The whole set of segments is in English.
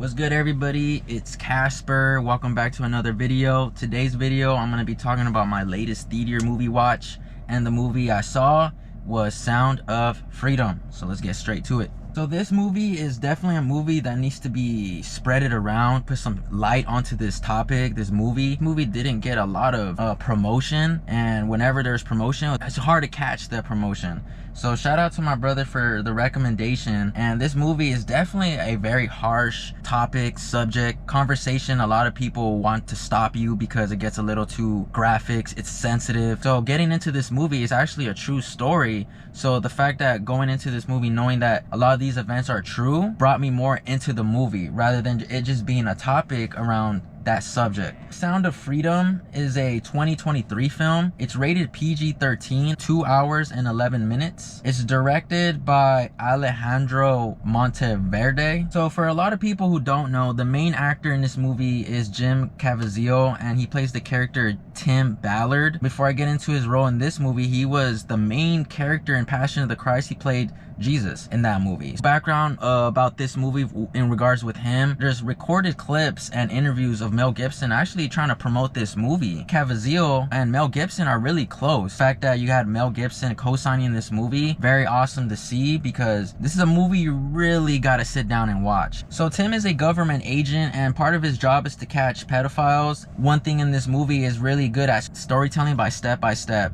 What's good, everybody? It's Casper. Welcome back to another video. Today's video, I'm going to be talking about my latest theater movie watch, and the movie I saw was Sound of Freedom. So let's get straight to it. So this movie is definitely a movie that needs to be spreaded around, put some light onto this topic. This movie didn't get a lot of promotion, and whenever there's promotion, it's hard to catch that promotion. So shout out to my brother for the recommendation. And this movie is definitely a very harsh topic, subject, conversation. A lot of people want to stop you because it gets a little too graphics, it's sensitive. So getting into this movie is actually a true story. So the fact that going into this movie knowing that a lot of these events are true brought me more into the movie rather than it just being a topic around that subject. Sound of Freedom is a 2023 film. It's rated PG-13, 2 hours and 11 minutes. It's directed by Alejandro Monteverde. So for a lot of people who don't know, the main actor in this movie is Caviezel, and he plays the character Tim Ballard. Before I get into his role in this movie, he was the main character in Passion of the Christ. He played Jesus in that movie. Background about this movie in regards with him, there's recorded clips and interviews of Mel Gibson actually trying to promote this movie. Caviezel and Mel Gibson are really close. The fact that you had Mel Gibson co-signing this movie, very awesome to see, because this is a movie you really got to sit down and watch. So Tim is a government agent, and part of his job is to catch pedophiles. One thing in this movie is really good at storytelling by step.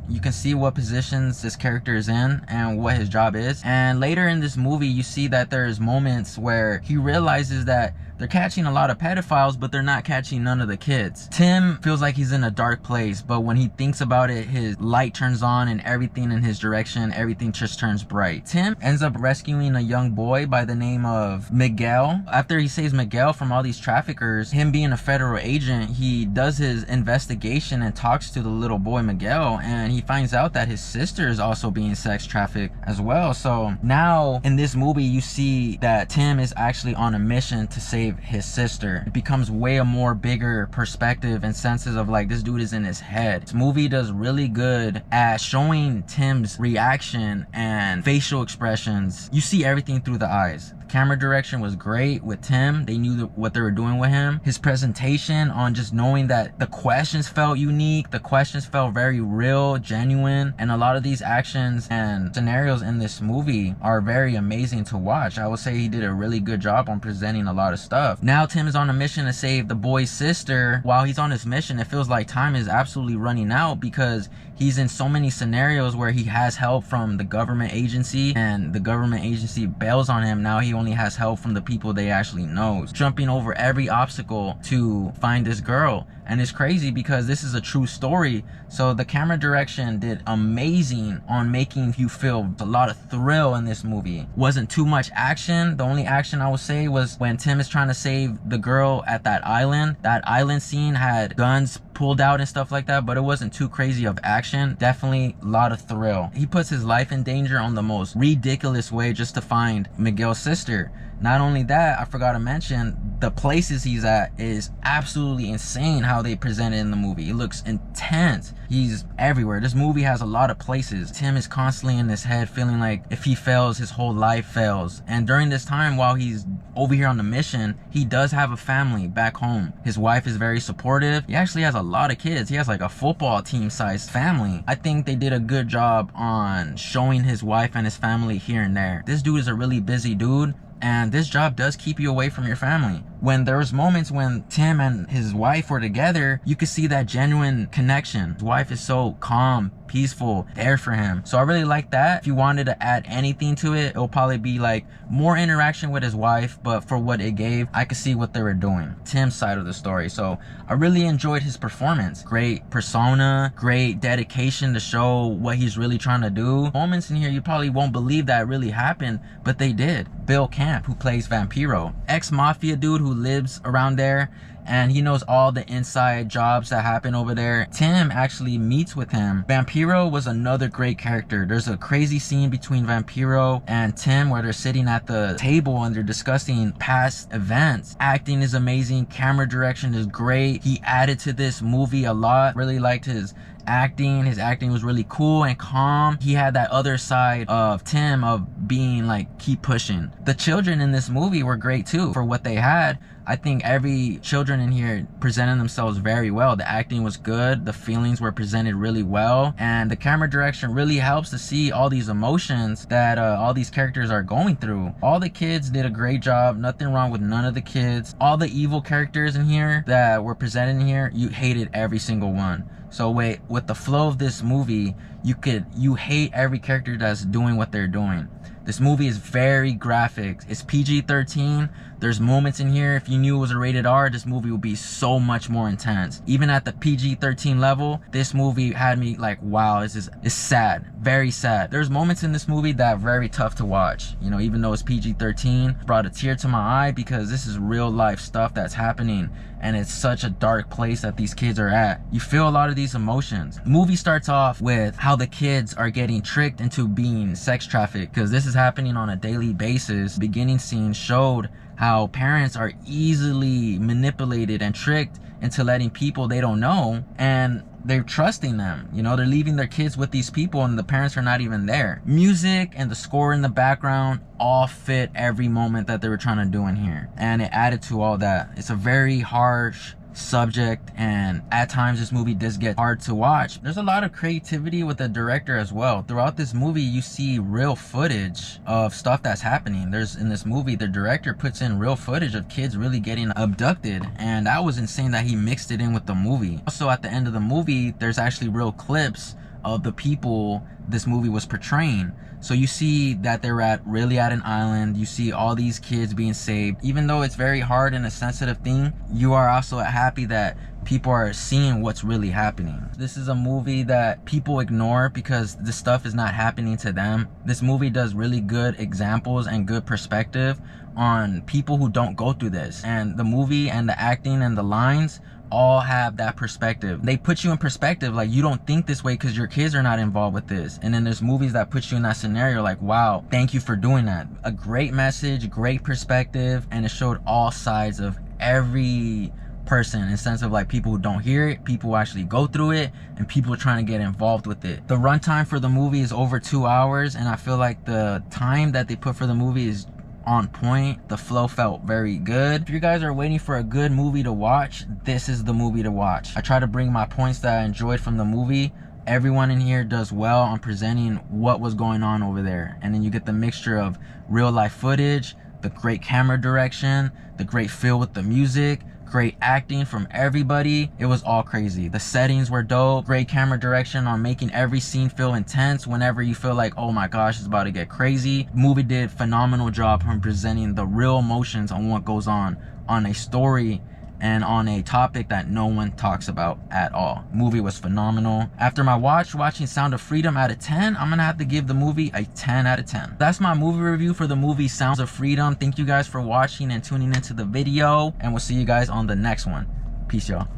You can see what positions this character is in and what his job is. And later in this movie, you see that there's moments where he realizes that they're catching a lot of pedophiles, but they're not catching none of the kids. Tim feels like he's in a dark place, but when he thinks about it, his light turns on and everything in his direction, everything just turns bright. Tim ends up rescuing a young boy by the name of Miguel. After he saves Miguel from all these traffickers, him being a federal agent, he does his investigation and talks to the little boy Miguel, and he finds out that his sister is also being sex trafficked as well. So now in this movie, you see that Tim is actually on a mission to save his sister. It becomes way a more bigger perspective and senses of like, this dude is in his head. This movie does really good at showing Tim's reaction and facial expressions. You see everything through the eyes. The camera direction was great with Tim. They knew what they were doing with him. His presentation on just knowing that the questions felt unique, the questions felt very real, genuine, and a lot of these actions and scenarios in this movie are very amazing to watch. I would say he did a really good job on presenting a lot of stuff. Now Tim is on a mission to save the boy's sister. While he's on his mission, it feels like time is absolutely running out because he's in so many scenarios where he has help from the government agency and the government agency bails on him. Now he only has help from the people they actually knows, jumping over every obstacle to find this girl. And it's crazy because this is a true story. So the camera direction did amazing on making you feel a lot of thrill in this movie. Wasn't too much action. The only action I would say was when Tim is trying to save the girl at that island. That island scene had guns pulled out and stuff like that, but it wasn't too crazy of action. Definitely a lot of thrill. He puts his life in danger on the most ridiculous way just to find Miguel's sister. Not only that, I forgot to mention the places he's at is absolutely insane how they present it in the movie. It looks intense. He's everywhere. This movie has a lot of places. Tim is constantly in his head feeling like if he fails, his whole life fails. And during this time, while he's over here on the mission, he does have a family back home. His wife is very supportive. He actually has a lot of kids. He has like a football team sized family. I think they did a good job on showing his wife and his family here and there. This dude is a really busy dude, and this job does keep you away from your family. When there was moments when Tim and his wife were together, you could see that genuine connection. His wife is so calm, peaceful, there for him. So I really like that. If you wanted to add anything to it, it'll probably be like more interaction with his wife, but for what it gave, I could see what they were doing. Tim's side of the story. So I really enjoyed his performance. Great persona, great dedication to show what he's really trying to do. Moments in here you probably won't believe that really happened, but they did. Bill Camp, who plays Vampiro, ex-mafia dude who lives around there, and he knows all the inside jobs that happen over there. Tim actually meets with him. Vampiro was another great character. There's a crazy scene between Vampiro and Tim where they're sitting at the table and they're discussing past events. Acting is amazing. Camera direction is great. He added to this movie a lot. Really liked his acting. His acting was really cool and calm. He had that other side of Tim of being like, keep pushing. The children in this movie were great too for what they had. I think every children in here presented themselves very well. The acting was good, the feelings were presented really well, and the camera direction really helps to see all these emotions that all these characters are going through. All the kids did a great job, nothing wrong with none of the kids. All the evil characters in here that were presented in here, you hated every single one. So with the flow of this movie, you hate every character that's doing what they're doing. This movie is very graphic. It's PG-13. There's moments in here, if you knew it was a rated R, this movie would be so much more intense. Even at the PG-13 level, this movie had me like, wow, it's sad, very sad. There's moments in this movie that are very tough to watch. You know, even though it's PG-13, brought a tear to my eye because this is real life stuff that's happening. And it's such a dark place that these kids are at. You feel a lot of these emotions. The movie starts off with how the kids are getting tricked into being sex trafficked, because this is happening on a daily basis. Beginning scene showed how parents are easily manipulated and tricked into letting people they don't know, and they're trusting them. You know, they're leaving their kids with these people and the parents are not even there. Music and the score in the background all fit every moment that they were trying to do in here, and it added to all that. It's a very harsh subject, and at times this movie does get hard to watch. There's a lot of creativity with the director as well. Throughout this movie, you see real footage of stuff that's happening. In this movie, the director puts in real footage of kids really getting abducted, and that was insane that he mixed it in with the movie. Also, at the end of the movie, there's actually real clips of the people this movie was portraying. So you see that they're really at an island. You see all these kids being saved. Even though it's very hard and a sensitive thing, you are also happy that people are seeing what's really happening. This is a movie that people ignore because this stuff is not happening to them. This movie does really good examples and good perspective on people who don't go through this. And the movie and the acting and the lines all have that perspective. They put you in perspective, like you don't think this way because your kids are not involved with this. And then there's movies that put you in that scenario, like, wow, thank you for doing that. A great message, great perspective, and it showed all sides of every person, in the sense of like people who don't hear it, people who actually go through it, and people trying to get involved with it. The runtime for the movie is over 2 hours, and I feel like the time that they put for the movie is on point. The flow felt very good. If you guys are waiting for a good movie to watch, this is the movie to watch. I try to bring my points that I enjoyed from the movie. Everyone in here does well on presenting what was going on over there, and then you get the mixture of real life footage, the great camera direction, the great feel with the music, great acting from everybody. It was all crazy. The settings were dope. Great camera direction on making every scene feel intense whenever you feel like, oh my gosh, it's about to get crazy. Movie did phenomenal job from presenting the real emotions on what goes on a story and on a topic that no one talks about at all. Movie was phenomenal. After my watching Sound of Freedom out of 10, I'm gonna have to give the movie a 10 out of 10. That's my movie review for the movie Sounds of Freedom. Thank you guys for watching and tuning into the video, and we'll see you guys on the next one. Peace, y'all.